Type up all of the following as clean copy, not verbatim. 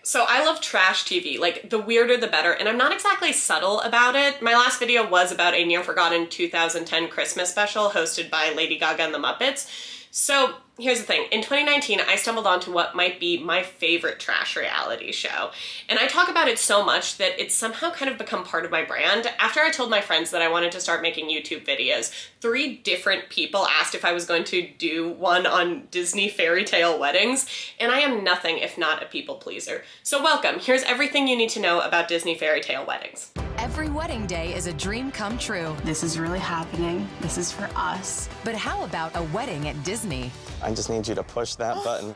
So I love trash TV, like the weirder the better, and I'm not exactly subtle about it. My last video was about a near-forgotten 2010 Christmas special hosted by Lady Gaga and the Muppets. So here's the thing, in 2019 I stumbled onto what might be my favorite trash reality show, and I talk about it so much that it's somehow kind of become part of my brand. After I told my friends that I wanted to start making YouTube videos, 3 different people asked if I was going to do one on Disney Fairytale weddings, and I am nothing if not a people pleaser. So welcome, here's everything you need to know about Disney Fairytale weddings. Every wedding day is a dream come true. This is really happening. This is for us. But how about a wedding at Disney? I just need you to push that button.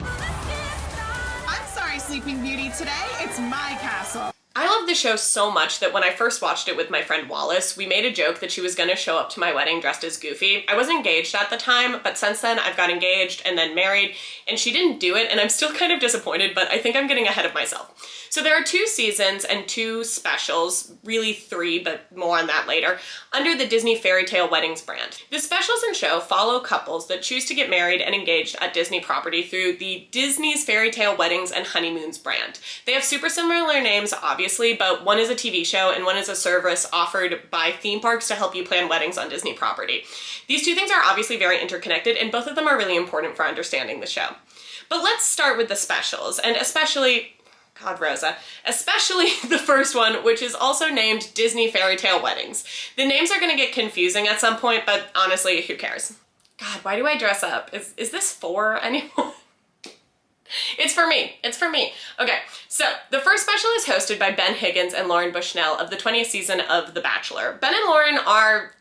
I'm sorry, Sleeping Beauty. Today, it's my castle. I love the show so much that when I first watched it with my friend Wallace, we made a joke that she was gonna show up to my wedding dressed as Goofy. I wasn't engaged at the time, but since then I've got engaged and then married, and she didn't do it, and I'm still kind of disappointed, but I think I'm getting ahead of myself. So there are 2 seasons and 2 specials, really 3, but more on that later, under the Disney Fairytale Weddings brand. The specials and show follow couples that choose to get married and engaged at Disney property through the Disney's Fairytale Weddings and Honeymoons brand. They have super similar names, obviously, but one is a TV show and one is a service offered by theme parks to help you plan weddings on Disney property. These 2 things are obviously very interconnected, and both of them are really important for understanding the show. But let's start with the specials, and especially the first one, which is also named Disney Fairytale Weddings. The names are gonna get confusing at some point, but honestly, who cares? God, why do I dress up? Is this for anyone? It's for me. It's for me. Okay, so the first special is hosted by Ben Higgins and Lauren Bushnell of the 20th season of The Bachelor. Ben and Lauren are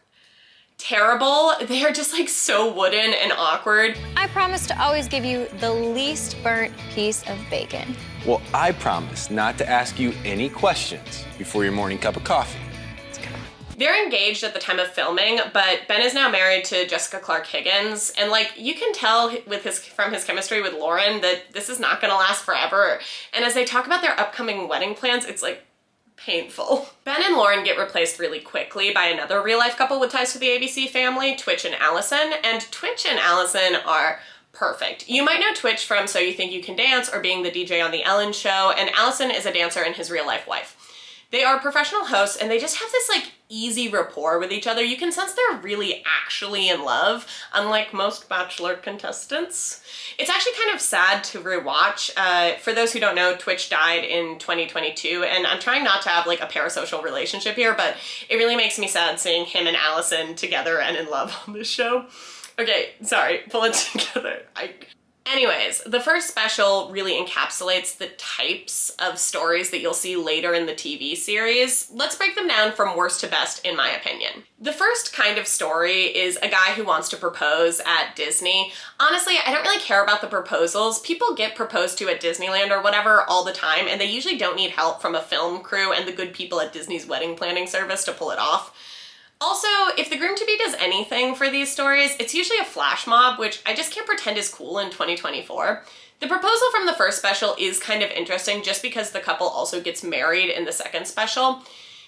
terrible. They are just like so wooden and awkward. I promise to always give you the least burnt piece of bacon. Well, I promise not to ask you any questions before your morning cup of coffee. They're engaged at the time of filming, but Ben is now married to Jessica Clark Higgins, and like you can tell from his chemistry with Lauren that this is not gonna last forever. And as they talk about their upcoming wedding plans, it's like painful. Ben and Lauren get replaced really quickly by another real-life couple with ties to the ABC family, Twitch and Allison, and Twitch and Allison are perfect. You might know Twitch from So You Think You Can Dance or being the DJ on The Ellen Show, and Allison is a dancer and his real-life wife. They are professional hosts, and they just have this like easy rapport with each other. You can sense they're really actually in love, unlike most Bachelor contestants. It's actually kind of sad to rewatch. For those who don't know, Twitch died in 2022, and I'm trying not to have like a parasocial relationship here, but it really makes me sad seeing him and Allison together and in love on this show. Okay, sorry, pull it together. Anyways, the first special really encapsulates the types of stories that you'll see later in the TV series. Let's break them down from worst to best, in my opinion. The first kind of story is a guy who wants to propose at Disney. Honestly, I don't really care about the proposals. People get proposed to at Disneyland or whatever all the time, and they usually don't need help from a film crew and the good people at Disney's wedding planning service to pull it off. Also, if the groom-to-be does anything for these stories, it's usually a flash mob, which I just can't pretend is cool in 2024. The proposal from the first special is kind of interesting just because the couple also gets married in the second special.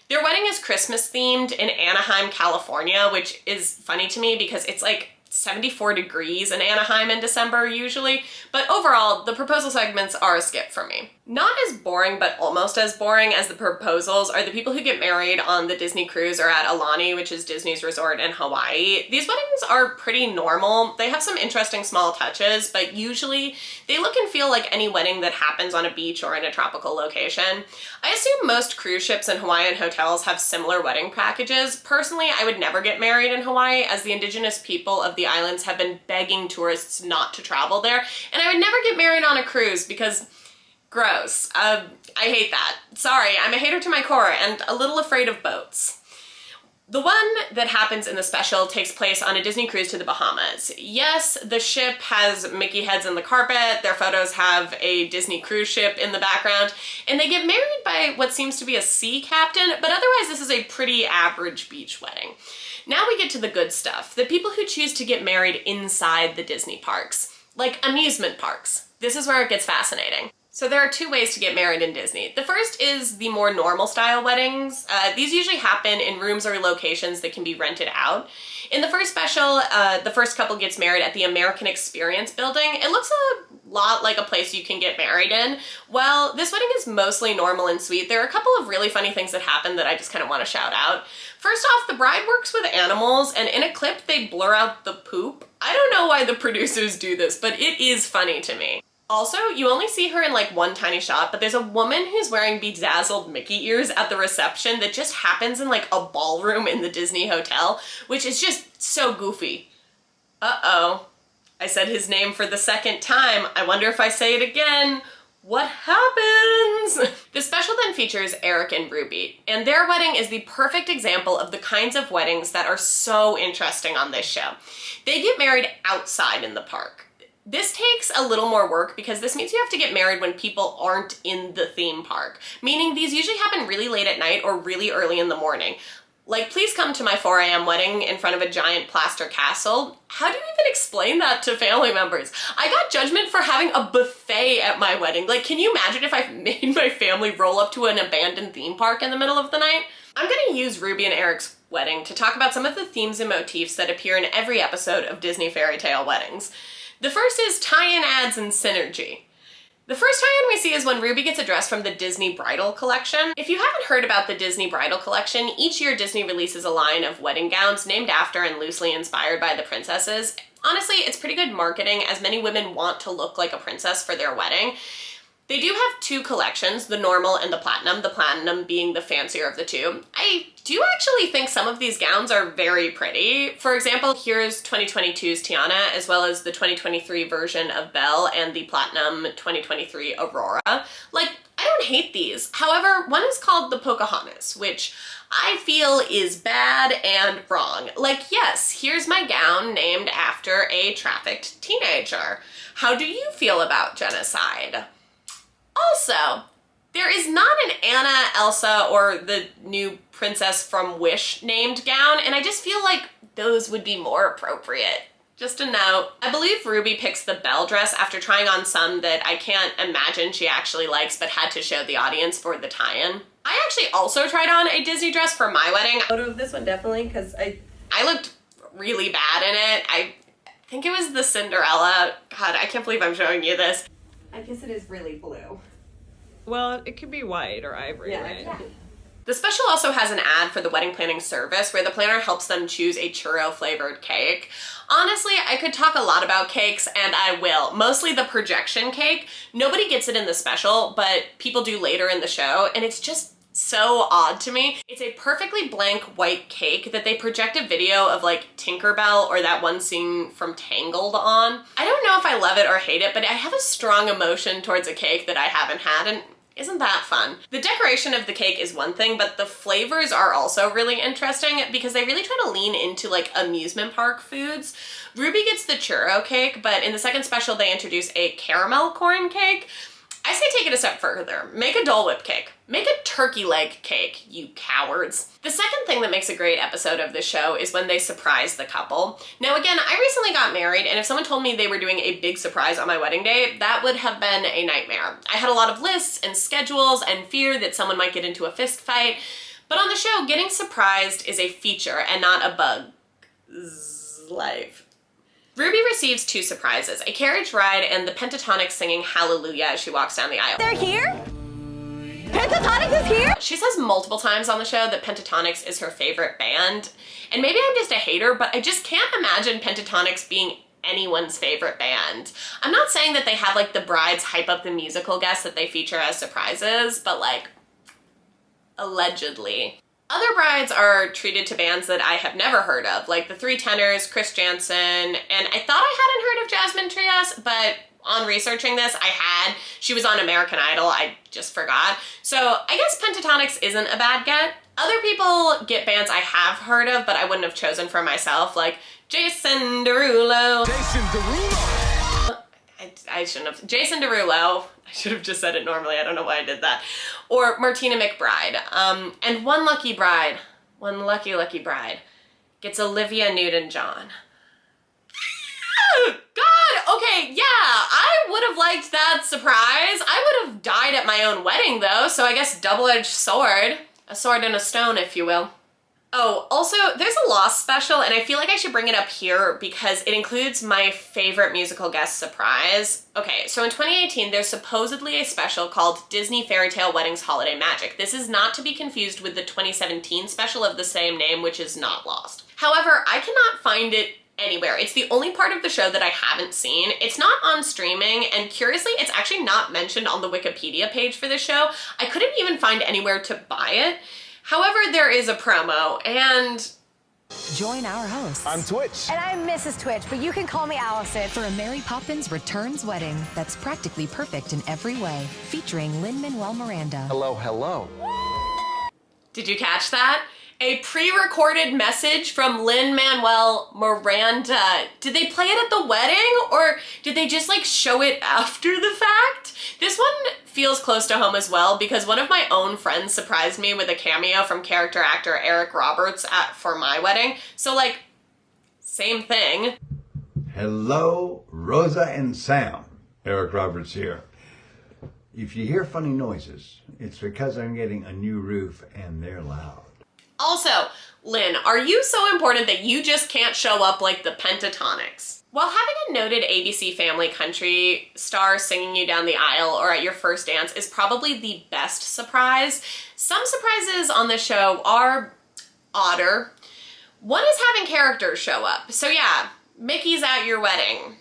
Their wedding is Christmas themed in Anaheim, California, which is funny to me because it's like 74 degrees in Anaheim in December usually, but overall, the proposal segments are a skip for me. Not as boring, but almost as boring as the proposals are the people who get married on the Disney cruise or at Aulani, which is Disney's resort in Hawaii. These weddings are pretty normal. They have some interesting small touches, but usually they look and feel like any wedding that happens on a beach or in a tropical location. I assume most cruise ships and Hawaiian hotels have similar wedding packages. Personally, I would never get married in Hawaii as the indigenous people of the islands have been begging tourists not to travel there, and I would never get married on a cruise because gross. I hate that. Sorry, I'm a hater to my core and a little afraid of boats. The one that happens in the special takes place on a Disney cruise to the Bahamas. Yes, the ship has Mickey heads in the carpet, their photos have a Disney cruise ship in the background, and they get married by what seems to be a sea captain, but otherwise this is a pretty average beach wedding. Now we get to the good stuff, the people who choose to get married inside the Disney parks, like amusement parks. This is where it gets fascinating. So there are 2 ways to get married in Disney. The first is the more normal style weddings. These usually happen in rooms or locations that can be rented out. In the first special, the first couple gets married at the American Experience building. It looks a lot like a place you can get married in. Well, this wedding is mostly normal and sweet. There are a couple of really funny things that happen that I just kind of want to shout out. First off, the bride works with animals, and in a clip they blur out the poop. I don't know why the producers do this, but it is funny to me. Also, you only see her in like one tiny shot, but there's a woman who's wearing bedazzled Mickey ears at the reception that just happens in like a ballroom in the Disney hotel, which is just so goofy. Uh-oh. I said his name for the second time. I wonder if I say it again, what happens? The special then features Eric and Ruby, and their wedding is the perfect example of the kinds of weddings that are so interesting on this show. They get married outside in the park. This takes a little more work because this means you have to get married when people aren't in the theme park, meaning these usually happen really late at night or really early in the morning. Like, please come to my 4 a.m. wedding in front of a giant plaster castle. How do you even explain that to family members? I got judgment for having a buffet at my wedding. Like, can you imagine if I made my family roll up to an abandoned theme park in the middle of the night? I'm gonna use Ruby and Eric's wedding to talk about some of the themes and motifs that appear in every episode of Disney Fairy Tale weddings. The first is tie-in ads and synergy. The first tie-in we see is when Ruby gets a dress from the Disney Bridal Collection. If you haven't heard about the Disney Bridal Collection, each year Disney releases a line of wedding gowns named after and loosely inspired by the princesses. Honestly, it's pretty good marketing as many women want to look like a princess for their wedding. They do have 2 collections, the normal and the platinum being the fancier of the 2. I do actually think some of these gowns are very pretty. For example, here's 2022's Tiana, as well as the 2023 version of Belle and the platinum 2023 Aurora. Like, I don't hate these. However, one is called the Pocahontas, which I feel is bad and wrong. Like, yes, here's my gown named after a trafficked teenager. How do you feel about genocide? Also, there is not an Anna, Elsa, or the new Princess from Wish named gown, and I just feel like those would be more appropriate. Just a note. I believe Ruby picks the Belle dress after trying on some that I can't imagine she actually likes but had to show the audience for the tie-in. I actually also tried on a Disney dress for my wedding. Photo of this one definitely, because I looked really bad in it. I think it was the Cinderella. God, I can't believe I'm showing you this. I guess it is really blue. Well, it could be white or ivory, right? Yeah. The special also has an ad for the wedding planning service where the planner helps them choose a churro flavored cake. Honestly, I could talk a lot about cakes, and I will. Mostly the projection cake. Nobody gets it in the special, but people do later in the show, and it's just so odd to me. It's a perfectly blank white cake that they project a video of like Tinkerbell or that one scene from Tangled on. I don't know if I love it or hate it, but I have a strong emotion towards a cake that I haven't had, and isn't that fun? The decoration of the cake is one thing, but the flavors are also really interesting because they really try to lean into like amusement park foods. Ruby gets the churro cake, but in the second special they introduce a caramel corn cake. I say take it a step further. Make a Dole Whip cake. Make a turkey leg cake, you cowards. The second thing that makes a great episode of this show is when they surprise the couple. Now again, I recently got married, and if someone told me they were doing a big surprise on my wedding day, that would have been a nightmare. I had a lot of lists and schedules and fear that someone might get into a fist fight. But on the show, getting surprised is a feature and not a bug's life. Ruby receives 2 surprises, a carriage ride and the Pentatonics singing Hallelujah as she walks down the aisle. They're here? Pentatonics is here? She says multiple times on the show that Pentatonics is her favorite band. And maybe I'm just a hater, but I just can't imagine Pentatonics being anyone's favorite band. I'm not saying that they have like the brides hype up the musical guests that they feature as surprises, but like, allegedly. Other brides are treated to bands that I have never heard of, like the Three Tenors, Chris Jansen, and I thought I hadn't heard of Jasmine Trias, but on researching this, I had. She was on American Idol, I just forgot. So I guess Pentatonics isn't a bad get. Other people get bands I have heard of, but I wouldn't have chosen for myself, like Jason Derulo. Jason Derulo! I shouldn't have. Jason Derulo. I should have just said it normally. I don't know why I did that. Or Martina McBride. And one lucky bride, one lucky bride, gets Olivia Newton-John. God, okay, yeah, I would have liked that surprise. I would have died at my own wedding though, so I guess double-edged sword. A sword and a stone, if you will. Oh, also, there's a Lost special, and I feel like I should bring it up here because it includes my favorite musical guest surprise. Okay, so in 2018, there's supposedly a special called Disney Fairytale Weddings Holiday Magic. This is not to be confused with the 2017 special of the same name, which is not Lost. However, I cannot find it anywhere. It's the only part of the show that I haven't seen. It's not on streaming, and curiously, it's actually not mentioned on the Wikipedia page for this show. I couldn't even find anywhere to buy it. However, there is a promo, and Join our hosts I'm Twitch. And I'm Mrs. Twitch, but you can call me Allison. for a Mary Poppins Returns wedding that's practically perfect in every way, featuring Lin-Manuel Miranda. Hello, hello. did you catch that? A pre-recorded message from Lin-Manuel Miranda. Did they play it at the wedding, or did they just like show it after the fact? This one feels close to home as well because one of my own friends surprised me with a cameo from character actor Eric Roberts for my wedding. So like, same thing. Hello, Rosa and Sam. Eric Roberts here. If you hear funny noises, it's because I'm getting a new roof and they're loud. Also, Lynn, are you so important that you just can't show up like the Pentatonics? While having a noted ABC Family Country star singing you down the aisle or at your first dance is probably the best surprise, some surprises on the show are odder. One is having characters show up. So yeah, Mickey's at your wedding.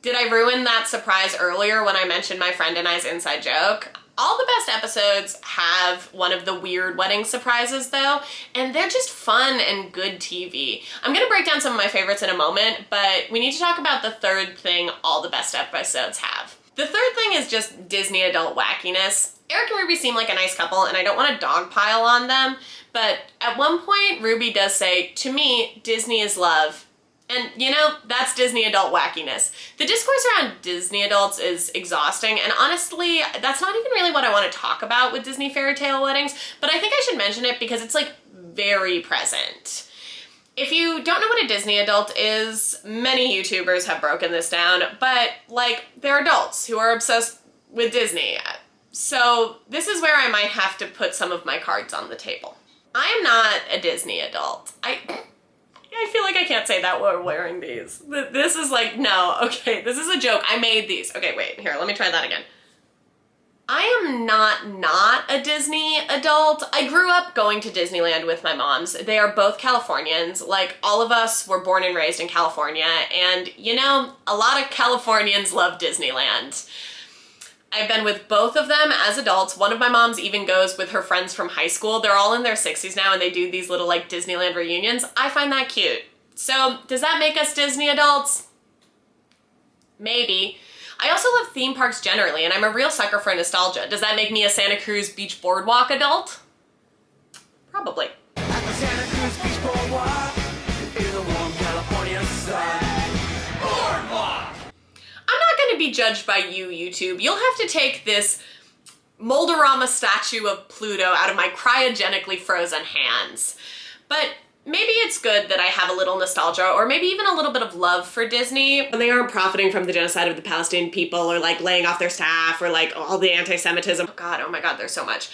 Did I ruin that surprise earlier when I mentioned my friend and I's inside joke? All the best episodes have one of the weird wedding surprises though, and they're just fun and good TV. I'm gonna break down some of my favorites in a moment, but we need to talk about the third thing all the best episodes have. The third thing is just Disney adult wackiness. Eric and Ruby seem like a nice couple, and I don't want to dogpile on them, but at one point Ruby does say, "To me, Disney is love." And you know, that's Disney adult wackiness. The discourse around Disney adults is exhausting, and honestly, that's not even really what I want to talk about with Disney fairy tale weddings, but I think I should mention it because it's like very present. If you don't know what a Disney adult is, many YouTubers have broken this down, but like, they're adults who are obsessed with Disney. So this is where I might have to put some of my cards on the table. I am not a Disney adult. I feel like I can't say that while wearing these. This is like, no, okay, this is a joke. I made these. Okay, wait, here, let me try that again. I am not a Disney adult. I grew up going to Disneyland with my moms. They are both Californians. Like, all of us were born and raised in California, and you know, a lot of Californians love Disneyland. I've been with both of them as adults. One of my moms even goes with her friends from high school. They're all in their 60s now and they do these little like Disneyland reunions. I find that cute. So does that make us Disney adults? Maybe. I also love theme parks generally, and I'm a real sucker for nostalgia. Does that make me a Santa Cruz Beach Boardwalk adult? Probably. At the Santa Cruz Beach Boardwalk, in the warm California sun. Boardwalk! I'm not going to be judged by you, YouTube. You'll have to take this Moldorama statue of Pluto out of my cryogenically frozen hands. But maybe it's good that I have a little nostalgia, or maybe even a little bit of love for Disney. They aren't profiting from the genocide of the Palestinian people, or like laying off their staff, or like all the anti-Semitism. Oh my god, there's so much.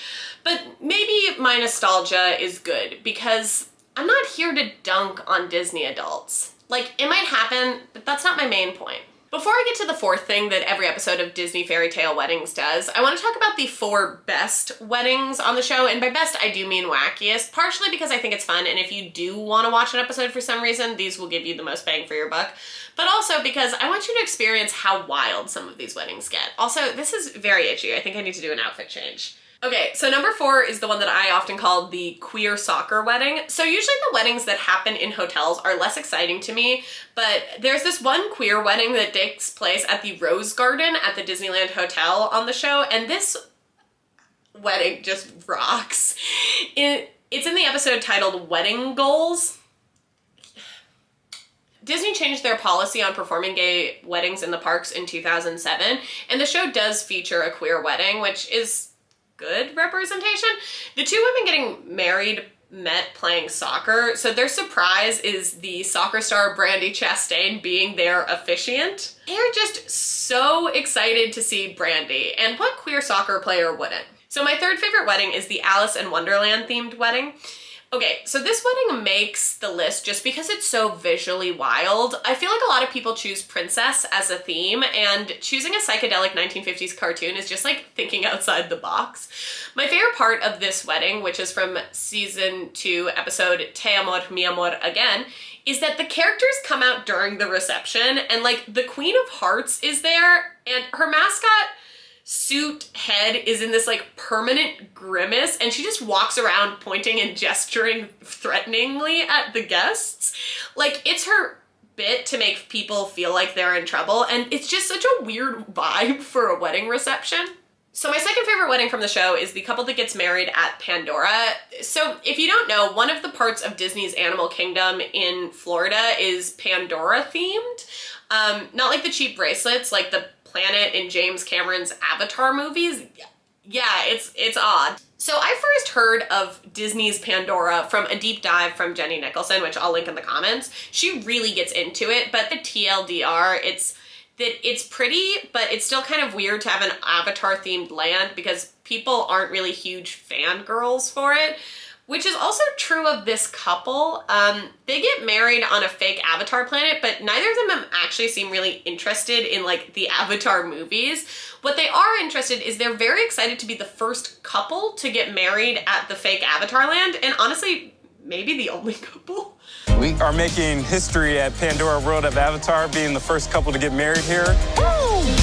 But maybe my nostalgia is good, because I'm not here to dunk on Disney adults. Like, it might happen, but that's not my main point. Before I get to the fourth thing that every episode of Disney Fairy Tale Weddings does, I want to talk about the 4 best weddings on the show, and by best I do mean wackiest, partially because I think it's fun, and if you do want to watch an episode for some reason, these will give you the most bang for your buck, but also because I want you to experience how wild some of these weddings get. Also, this is very itchy. I think I need to do an outfit change. Okay, so number 4 is the one that I often call the queer soccer wedding. So usually the weddings that happen in hotels are less exciting to me, but there's this one queer wedding that takes place at the Rose Garden at the Disneyland Hotel on the show, and this wedding just rocks. It's in the episode titled Wedding Goals. Disney changed their policy on performing gay weddings in the parks in 2007, and the show does feature a queer wedding, which is good representation. The 2 women getting married met playing soccer, so their surprise is the soccer star Brandi Chastain being their officiant. They're just so excited to see Brandi, and what queer soccer player wouldn't? So my third favorite wedding is the Alice in Wonderland themed wedding. Okay, so this wedding makes the list just because it's so visually wild. I feel like a lot of people choose princess as a theme, and choosing a psychedelic 1950s cartoon is just like thinking outside the box. My favorite part of this wedding, which is from season 2, episode Te Amor, Mi Amor Again, is that the characters come out during the reception, and like the Queen of Hearts is there, and her mascot suit head is in this like permanent grimace, and she just walks around pointing and gesturing threateningly at the guests. Like, it's her bit to make people feel like they're in trouble, and it's just such a weird vibe for a wedding reception. So my second favorite wedding from the show is the couple that gets married at Pandora. So if you don't know, one of the parts of Disney's Animal Kingdom in Florida is Pandora themed. Not like the cheap bracelets, like the planet in James Cameron's Avatar movies. Yeah, it's odd. So I first heard of Disney's Pandora from a deep dive from Jenny Nicholson, which I'll link in the comments. She really gets into it, but the TLDR, it's that it's pretty, but it's still kind of weird to have an Avatar themed land because people aren't really huge fangirls for it. Which is also true of this couple. They get married on a fake Avatar planet, but neither of them actually seem really interested in like the Avatar movies. What they are interested is they're very excited to be the first couple to get married at the fake Avatar land, and honestly, maybe the only couple. We are making history at Pandora World of Avatar, being the first couple to get married here. Woo!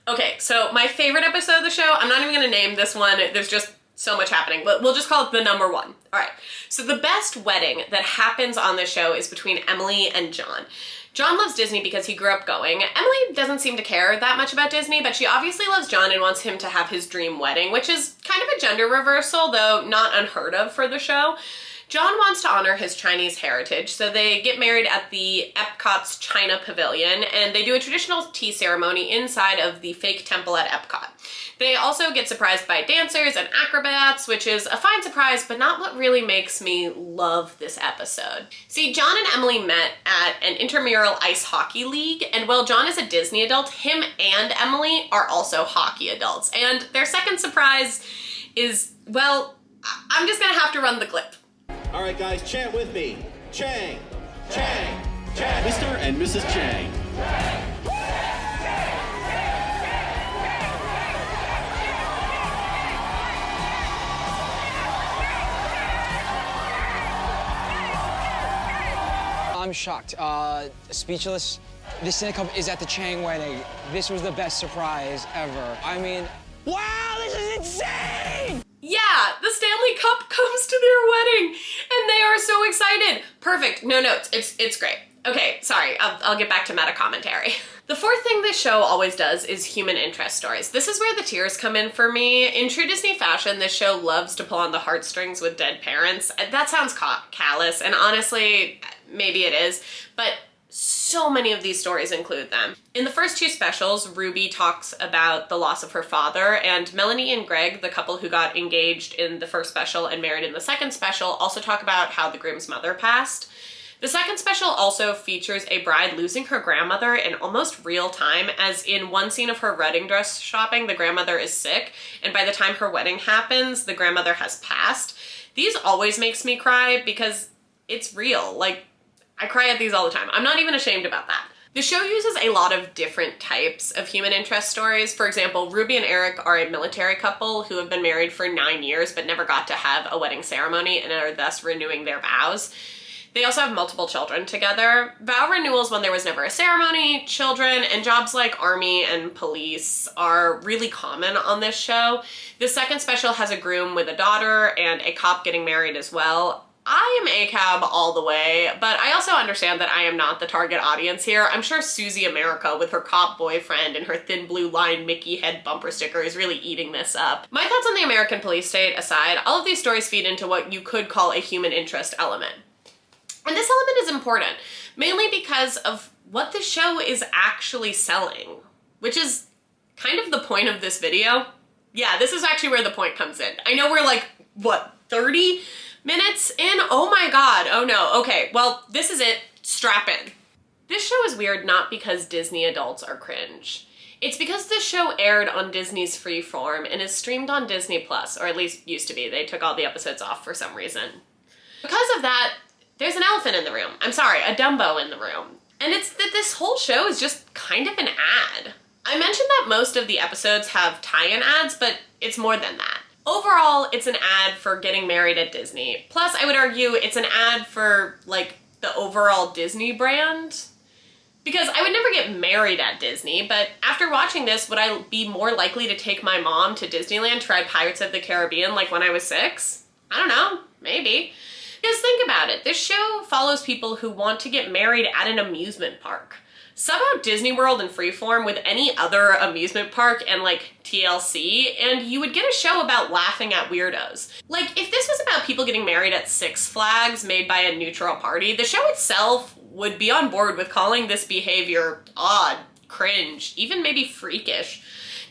Okay, so my favorite episode of the show, I'm not even gonna name this one, there's just so much happening, but we'll just call it the number 1. All right, so the best wedding that happens on this show is between Emily and John. John loves Disney because he grew up going. Emily doesn't seem to care that much about Disney, but she obviously loves John and wants him to have his dream wedding, which is kind of a gender reversal, though not unheard of for the show. John wants to honor his Chinese heritage, so they get married at the Epcot's China Pavilion, and they do a traditional tea ceremony inside of the fake temple at Epcot. They also get surprised by dancers and acrobats, which is a fine surprise, but not what really makes me love this episode. See, John and Emily met at an intramural ice hockey league, and while John is a Disney adult, him and Emily are also hockey adults. And their second surprise is, well, I'm just gonna have to run the clip. All right, guys, chant with me. Chang, Chang, Chang. Mr. and Mrs. Chang. I'm shocked, speechless. This Cinnamon Cup is at the Chang wedding. This was the best surprise ever. I mean, wow, this is insane! Yeah, the Stanley Cup comes to their wedding, and they are so excited. Perfect, no notes, it's great. Okay, sorry, I'll get back to meta commentary. The fourth thing this show always does is human interest stories. This is where the tears come in for me. In true Disney fashion, this show loves to pull on the heartstrings with dead parents. That sounds callous, and honestly, maybe it is, but so many of these stories include them. In the first 2 specials, Ruby talks about the loss of her father, and Melanie and Greg, the couple who got engaged in the first special and married in the second special, also talk about how the groom's mother passed. The second special also features a bride losing her grandmother in almost real time, as in one scene of her wedding dress shopping, the grandmother is sick, and by the time her wedding happens, the grandmother has passed. These always makes me cry because it's real. Like, I cry at these all the time. I'm not even ashamed about that. The show uses a lot of different types of human interest stories. For example, Ruby and Eric are a military couple who have been married for 9 years but never got to have a wedding ceremony and are thus renewing their vows. They also have multiple children together. Vow renewals when there was never a ceremony, children, and jobs like army and police are really common on this show. The second special has a groom with a daughter and a cop getting married as well. I am ACAB all the way, but I also understand that I am not the target audience here. I'm sure Susie America with her cop boyfriend and her thin blue line Mickey head bumper sticker is really eating this up. My thoughts on the American police state aside, all of these stories feed into what you could call a human interest element. And this element is important, mainly because of what the show is actually selling, which is kind of the point of this video. Yeah, this is actually where the point comes in. I know we're like, what, 30 minutes in? Oh my god, oh no. Okay, well, this is it. Strap in. This show is weird not because Disney adults are cringe. It's because this show aired on Disney's Freeform and is streamed on Disney Plus, or at least used to be. They took all the episodes off for some reason. Because of that, there's an elephant in the room. I'm sorry, a Dumbo in the room. And it's that this whole show is just kind of an ad. I mentioned that most of the episodes have tie-in ads, but it's more than that. Overall, it's an ad for getting married at Disney. Plus, I would argue it's an ad for, like, the overall Disney brand. Because I would never get married at Disney, but after watching this, would I be more likely to take my mom to Disneyland to ride Pirates of the Caribbean like when I was 6? I don't know, maybe. Because think about it, this show follows people who want to get married at an amusement park. Sub out Disney World and Freeform with any other amusement park and like TLC, and you would get a show about laughing at weirdos. Like, if this was about people getting married at Six Flags made by a neutral party, the show itself would be on board with calling this behavior odd, cringe, even maybe freakish.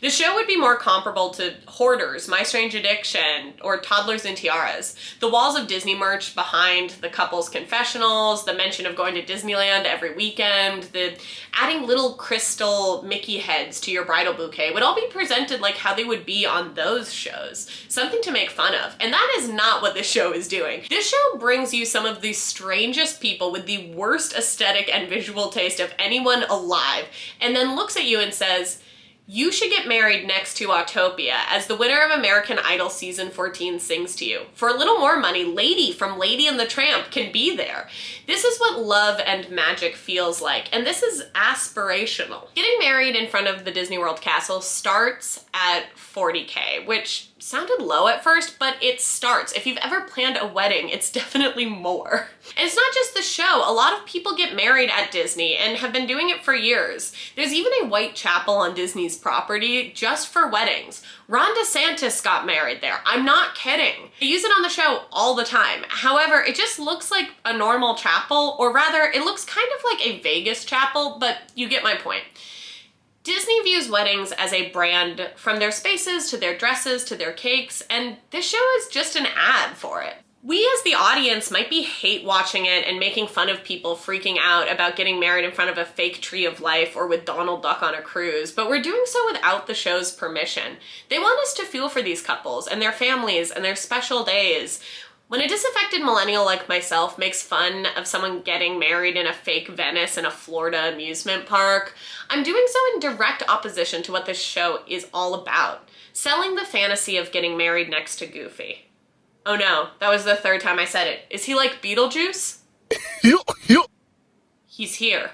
The show would be more comparable to Hoarders, My Strange Addiction, or Toddlers and Tiaras. The walls of Disney merch behind the couple's confessionals, the mention of going to Disneyland every weekend, the adding little crystal Mickey heads to your bridal bouquet would all be presented like how they would be on those shows. Something to make fun of. And that is not what this show is doing. This show brings you some of the strangest people with the worst aesthetic and visual taste of anyone alive, and then looks at you and says, you should get married next to Autopia as the winner of American Idol Season 14 sings to you. For a little more money, Lady from Lady and the Tramp can be there. This is what love and magic feels like, and this is aspirational. Getting married in front of the Disney World castle starts at $40K, which sounded low at first, but it starts. If you've ever planned a wedding, it's definitely more. And it's not just the show. A lot of people get married at Disney and have been doing it for years. There's even a white chapel on Disney's property just for weddings. Ron DeSantis got married there. I'm not kidding. They use it on the show all the time. However, it just looks like a normal chapel, or rather, it looks kind of like a Vegas chapel, but you get my point. Disney views weddings as a brand, from their spaces to their dresses to their cakes, and this show is just an ad for it. We as the audience might be hate watching it and making fun of people freaking out about getting married in front of a fake tree of life or with Donald Duck on a cruise, but we're doing so without the show's permission. They want us to feel for these couples and their families and their special days. When a disaffected millennial like myself makes fun of someone getting married in a fake Venice in a Florida amusement park, I'm doing so in direct opposition to what this show is all about. Selling the fantasy of getting married next to Goofy. Oh no, that was the third time I said it. Is he like Beetlejuice? He's here.